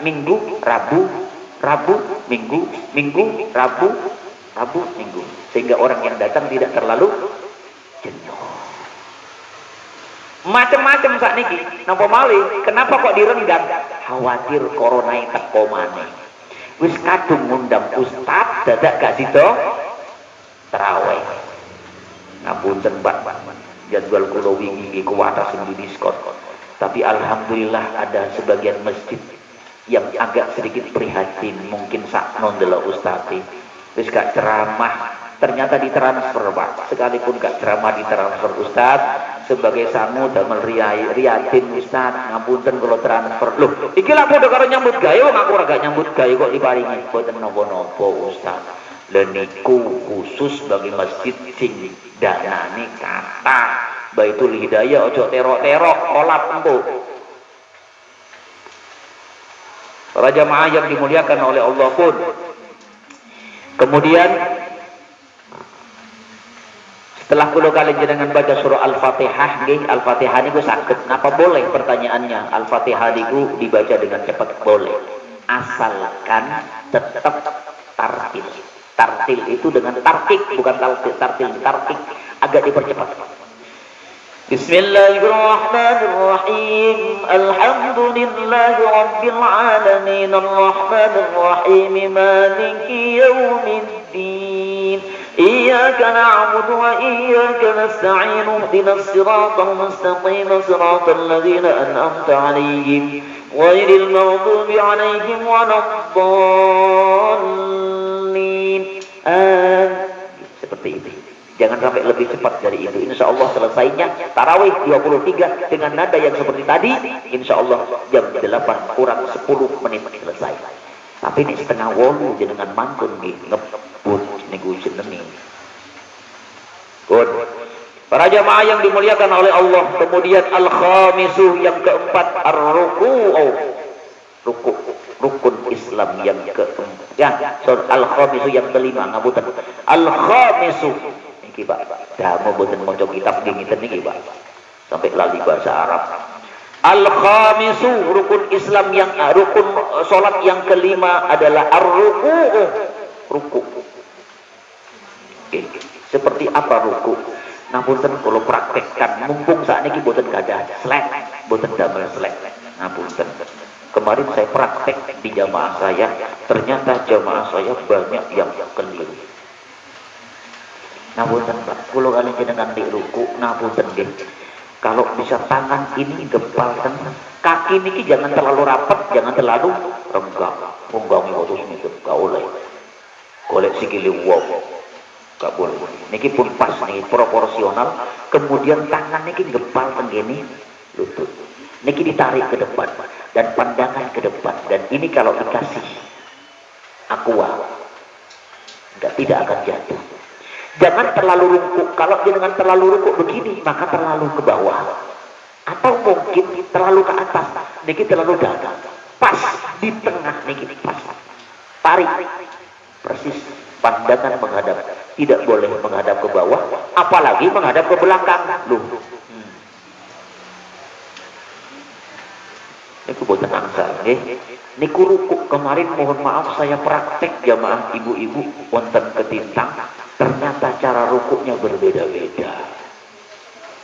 Minggu, Rabu, Minggu, Rabu, Minggu. Sehingga orang yang datang tidak terlalu jenuh. Macam-macam saat niki. Napa malih? Kenapa kok direndam? Khawatir corona teko maneh. Wis kadung ngundang ustaz dadak gak sida tarawih. Ngapunten Pak, jadwal kula wingi kuwatas sing didiskon. Tapi alhamdulillah ada sebagian masjid yang agak sedikit prihatin, mungkin sakno ndelok ustaz. Wis gak ceramah, ternyata ditransfer Pak. Sekalipun gak ceramah ditransfer ustaz sebagai sangu damel riyatin ustaz. Ngapunten kula transfer. Loh, iki lak padha karo nyambut gawe, wong aku ora gak nyambut gawe kok diparingi. Boten napa-napa ustaz. Leniku khusus bagi masjid sing danane kata Baitul Hidayah, ojo terok-terok kolap engko. Para jamaah yang dimuliakan oleh Allah pun, kemudian setelah kulo kali jenengan baca surah Al-Fatihah, Al-Fatihah niku saged napa boleh pertanyaannya? Al-Fatihah niku dibaca dengan cepat boleh, asalkan tetap tartil. Tartil itu dengan tartik, bukan tartil, tartik agak dipercepat. Bismillahirrahmanirrahim. Alhamdulillahi rabbil alamin, arrahmanirrahim, maliki yaumiddin. Iyyaka na'budu wa iyyaka nasta'in. Ihdinas siratal mustaqim, siratal ladzina an'amta 'alaihim ghairil maghdubi 'alaihim waladdallin. Seperti itu. Jangan sampai lebih cepat dari itu. Insya Allah selesainya tarawih 23 dengan nada yang seperti tadi. Insya Allah jam 8 kurang 10 menit selesai. Tapi ini setengah wolu dengan mantun nih ngebut niku jenengi. Good. Para jamaah yang dimuliakan oleh Allah, kemudian al-khamisu yang keempat ar-ruku'u. Rukun Islam yang keempat. Ya, al-khamisu yang kelima, ngapunten. Al-khamisu niki Pak. Dah mau boten maca kitab ngiten niki Pak. Sampai lali bahasa Arab. Al-khamisu rukun Islam yang rukun salat yang kelima adalah ar-ruku'u. Ruku. Oke. Seperti apa ruku? Ngapunten kula praktekkan mumpung sakniki boten gadah slek, boten damel slek. Ngapunten. Kemarin saya praktek di jamaah saya, ternyata jamaah saya banyak yang keliru. Ngapunten Pak, kula kali jenengan di ruku, ngapunten nggih. Kalau bisa tangan ini gempalkan, kaki niki jangan terlalu rapat, jangan terlalu renggang. Renggang itu niku gak oleh. Golek sikile wong. Gak boleh. Niki pun pas nih proporsional, kemudian tangan niki gempal tenggene lutut. Niki ditarik ke depan dan pandangan ke depan, dan ini kalau dikasih aqua tidak akan jatuh. Jangan terlalu rukuk. Kalau dengan terlalu rukuk begini maka terlalu ke bawah, atau mungkin terlalu ke atas, niki terlalu dalam. Pas di tengah niki pas. Tarik persis, pandangan menghadap, tidak boleh menghadap ke bawah, apalagi menghadap ke belakang. Niku boten angsal nggih. Niku rukuk kemarin mohon maaf saya praktek jamaah ibu-ibu wonten ketintang, ternyata cara rukuknya berbeda-beda.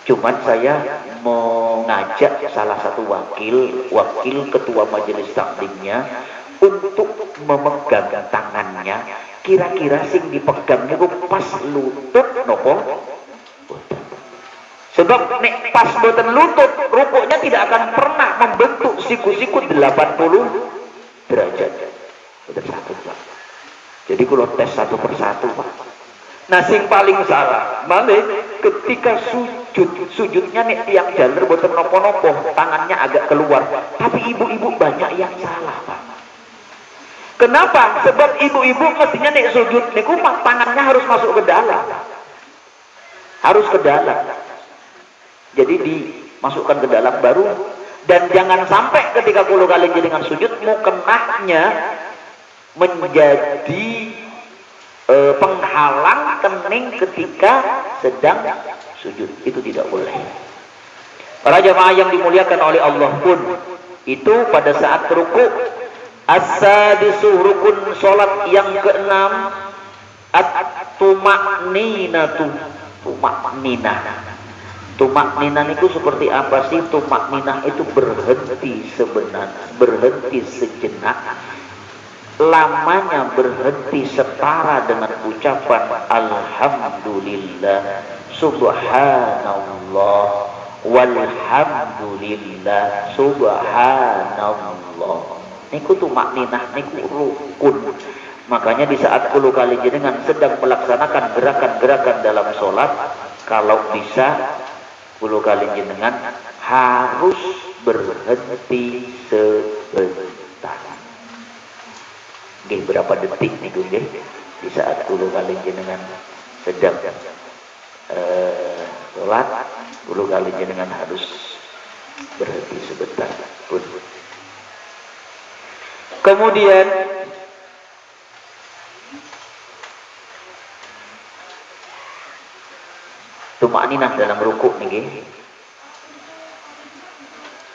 Cuman saya mau ngajak salah satu wakil ketua majelis taklimnya untuk memegang tangannya, kira-kira sing dipegang niku pas lutut nopo. Sebab nek pas boten lutut, rukuknya tidak akan pernah membentuk siku-siku 80 derajat. Boten satu Pak. Jadi kalau tes satu persatu Pak. Nah sing paling salah, malah ketika sujudnya nek tiang jaler boten nopo-nopo, tangannya agak keluar. Tapi ibu-ibu banyak yang salah Pak. Kenapa? Sebab ibu-ibu mestinya nek sujud niku tangannya harus masuk ke dalam. Harus ke dalam. Jadi dimasukkan ke dalam baru, dan jangan sampai ketika kulo kalian jenengan sujud mukenahnya menjadi penghalang kening ketika sedang sujud. Itu tidak boleh. Para jamaah yang dimuliakan oleh Allah pun, itu pada saat ruku, as-sadisu rukun salat yang keenam, at-tumakninatu. Tumakninah. Tumakninah itu seperti apa sih? Tumakninah itu berhenti sebenarnya, berhenti sejenak. Lamanya berhenti setara dengan ucapan alhamdulillah, subhanallah, walhamdulillah, subhanallah. Niku tumakninah, niku rukun. Makanya di saat kulo kali jenengan sedang melaksanakan gerakan-gerakan dalam sholat, kalau bisa kulo kali jenengan harus berhenti sebentar. Nggih berapa detik niku nggih? Di saat kulo kali jenengan sedang sholat, kulo kali jenengan harus berhenti sebentar pun. Kemudian tumakninah dalam rukuk niki.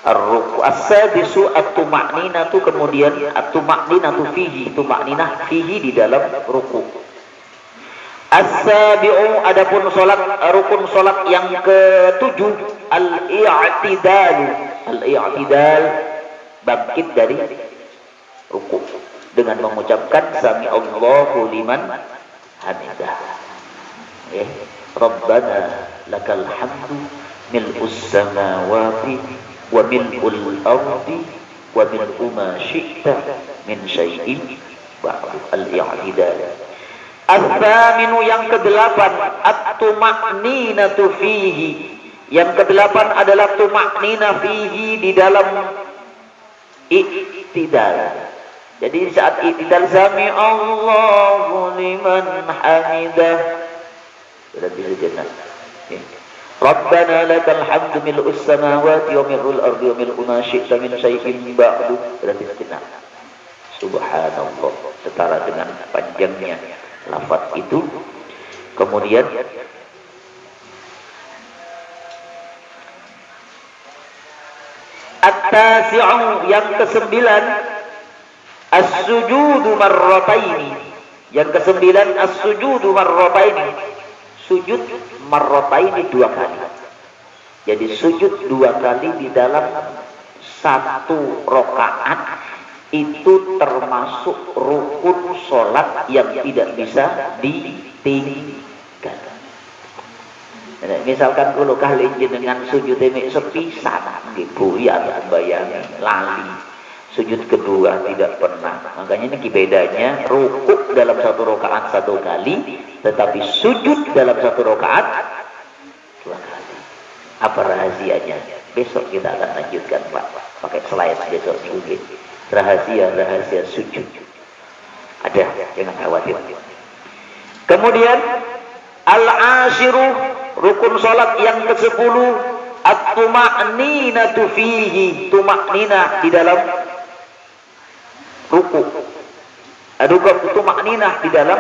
Ar-ruku' as-sadisu at-tumakninatu, kemudian at-tumakninatu fihi, tumakninah fihi di dalam ruku'. As-sabi'u, adapun salat rukun salat yang ketujuh, al-i'tidal. Al-i'tidal, bangkit dari ruku' dengan mengucapkan sami Allahu liman hamidah. Rabbana lakal hamdu mil'us samawati wa mil'ul ardi wa mil'u ma syi'ta min syai'in ba'du. Al-i'tidal. As-saminu, yang kedelapan, at-tumakninatu fihi. Yang kedelapan adalah tumaknina fihi di dalam i'tidal. Jadi saat i'tidal sami Allahu liman hamidah, berarti sejenak. Rabbana lakal hamdu mil'us samawati wa mil'ul ardi wa mil'u ma syi'ta min syai'in ba'du, berarti sejenak. Subhanallah, setara dengan panjangnya lafaz itu. Kemudian at-tasi'u, yang kesembilan, as-sujudu marrataini. Yang kesembilan, as-sujudu marrataini, sujud marrataini, dua kali. Jadi sujud dua kali di dalam satu rakaat itu termasuk rukun sholat yang tidak bisa ditinggal. Misalkan kalau kali jenengan sujud demi sepisan, buyar bayangi lali. Sujud kedua tidak pernah. Makanya ini bedanya, rukuk dalam satu rakaat satu kali, tetapi sujud dalam satu rakaat dua kali. Apa rahasianya? Besok kita akan lanjutkan, Pak. Pakai slide besok minggu. Rahasia sujud. Ada, jangan khawatir. Kemudian al-ashiru, rukun salat yang ke-10, at-tumakninatu fihi, tumakninah di dalam ruku. Aduga tumakninah di dalam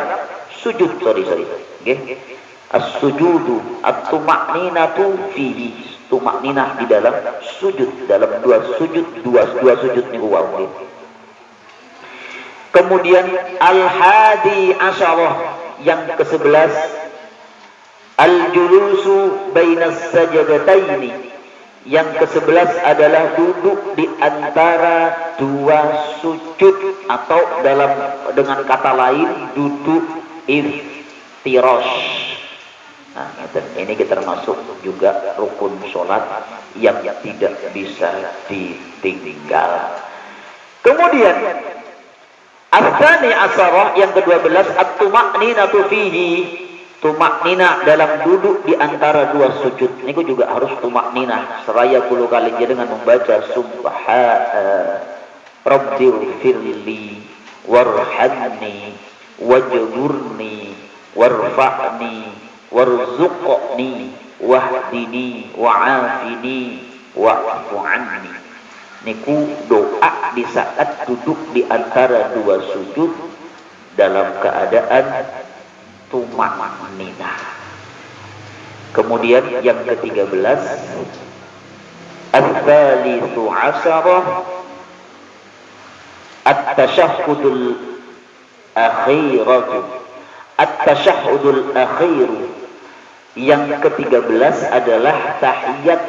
sujud. Sorry. Okay. As-sujudu at-tumakninatu fihi, tumakninah di dalam sujud, dalam dua sujud niku wae. Kemudian al-hadi asyarah, yang ke-11, al-julusu bainas sajadataini. Yang ke-11 adalah duduk di antara dua sujud, atau dengan kata lain duduk iftirash. Nah, ini kita termasuk juga rukun sholat yang tidak bisa ditinggal. Kemudian as-tsani asyarah, yang ke-12, at-tumakninatu fihi, tumakninah dalam duduk di antara dua sujud. Ini juga harus tumakninah. Seraya kulo kali dengan membaca subhana rabbighfirli warhamni wajburni warfa'ni warzuqni wahdini wa'afini wa'fu anni. Niku doa di saat duduk di antara dua sujud dalam keadaan tumakninah. Kemudian yang ke-13, al-thalithu asyarah, at-tashahhudul akhiratu. At-tashahhudul akhiru, yang ke-13 adalah tahiyat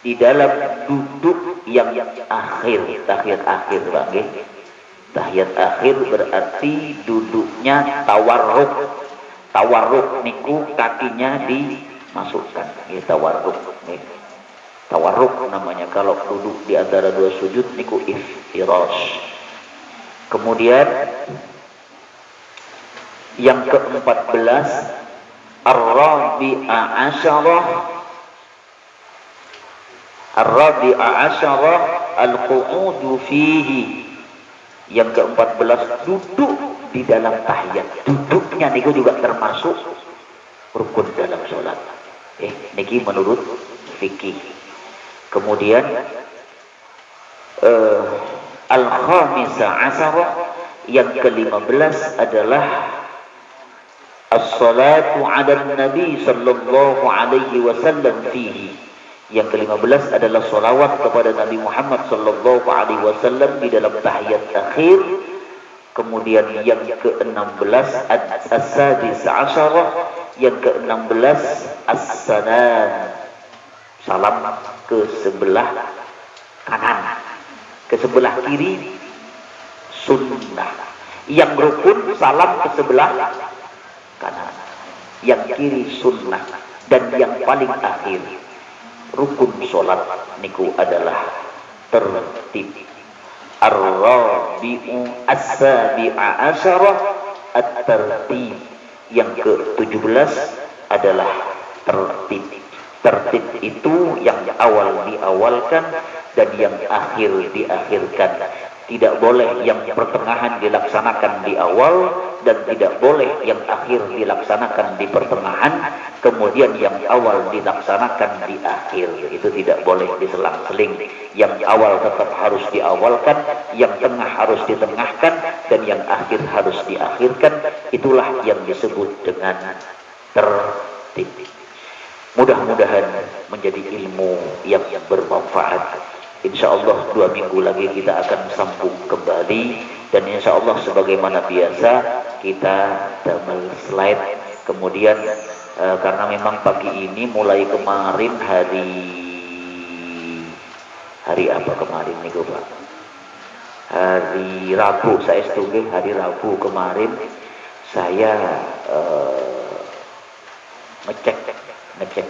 di dalam duduk yang akhir. Tahiyat akhir, bagi tahiyat akhir berarti duduknya tawarruk. Tawarruk niku kakinya dimasukkan. Ya, tawarruk. Tawarruk namanya kalau duduk di antara dua sujud niku iftirash. Kemudian yang ke-14, ar-rabi'a asyarah. Ar-rabi'a asyarah al-qu'udu fihi. Yang ke-14 duduk di dalam tahiyat. Duduknya niku juga termasuk rukun dalam sholat. Niki menurut fikih. Kemudian al-khamisa asara, yang ke-15 adalah as-salatu 'ala nabi sallallahu alaihi wasallam fihi. Yang ke-15 adalah salawat kepada Nabi Muhammad sallallahu alaihi wasallam di dalam tahiyat akhir. Kemudian yang ke-16 as-sadis asyara, yang ke-16 as-salam, salam ke sebelah kanan, ke sebelah kiri sunnah. Yang rukun salam ke sebelah kanan, yang kiri sunnah. Dan yang paling akhir rukun sholat niku adalah tertib. Ar-rabi'u as-sabi'a asyara at-tertib. Yang ke-17 adalah tertib. Tertib itu yang awal diawalkan dan yang akhir diakhirkan. Tidak boleh yang pertengahan dilaksanakan di awal dan tidak boleh yang akhir dilaksanakan di pertengahan, kemudian yang awal dilaksanakan di akhir. Itu tidak boleh diselang-seling. Yang awal tetap harus diawalkan, yang tengah harus ditengahkan, dan yang akhir harus diakhirkan. Itulah yang disebut dengan tertib. Mudah-mudahan menjadi ilmu yang bermanfaat. Insya Allah 2 minggu lagi kita akan sambung kembali, dan insya Allah sebagaimana biasa kita double slide. Kemudian karena memang pagi ini mulai kemarin hari apa kemarin nih Pak? Hari Rabu, saya setuju hari Rabu kemarin saya ngecek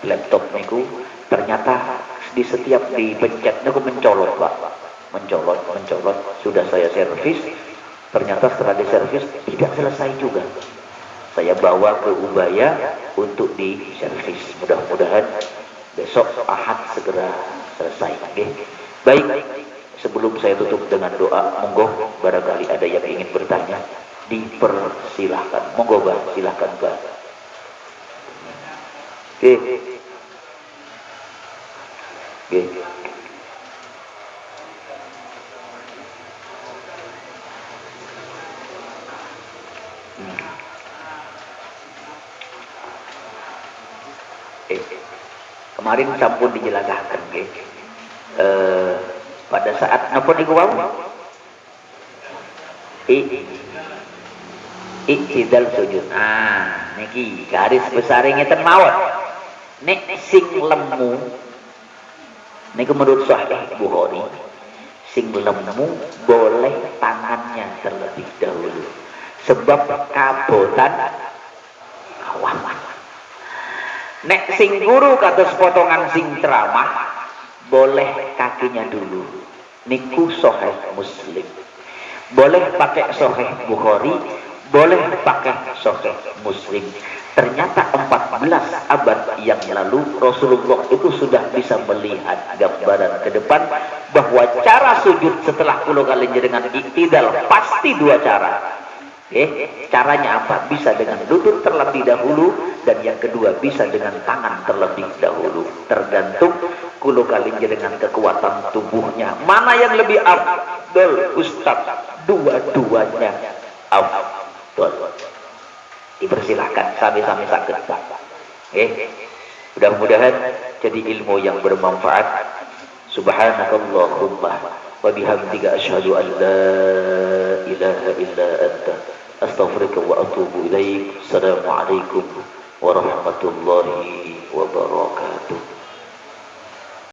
laptop niku, ternyata di setiap dipencet niku mencolot Pak, mencolot. Sudah saya servis, ternyata setelah diservis tidak selesai juga. Saya bawa ke Ubaya untuk diservis. Mudah-mudahan besok Ahad segera selesai. Baik, sebelum saya tutup dengan doa, monggo barangkali ada yang ingin bertanya, dipersilahkan. Monggo Mbak, silahkan Mbak. Kemarin sampun dijelaskan pada saat napa niku wau iktidal sujud. Niki garis besar ngeten mawon. Nek sing lemu niku menurut Sahih Bukhari, sing lemu boleh tangannya terlebih dahulu sebab kabotan awam. Nek sing guru kados potongan sing ceramah boleh kakinya dulu. Niku Sahih Muslim. Boleh pakai Sahih Bukhari, boleh pakai Sahih Muslim. Ternyata 14 abad yang lalu Rasulullah itu sudah bisa melihat gambaran ke depan bahwa cara sujud setelah kulo kali dengan iktidal pasti 2 cara. Caranya apa? Bisa dengan lutut terlebih dahulu, dan yang kedua bisa dengan tangan terlebih dahulu. Tergantung kulo kali dengan kekuatan tubuhnya. Mana yang lebih afdal Ustaz? Dua-duanya afdal. Dipersilahkan sami-sami sakit Pak. Mudah-mudahan jadi ilmu yang bermanfaat. Subhanakallahumma wa bihamdika asyhadu an la ilaha illa anta astaghfiruka wa atubu ilaik. Assalamualaikum warahmatullahi wabarakatuh.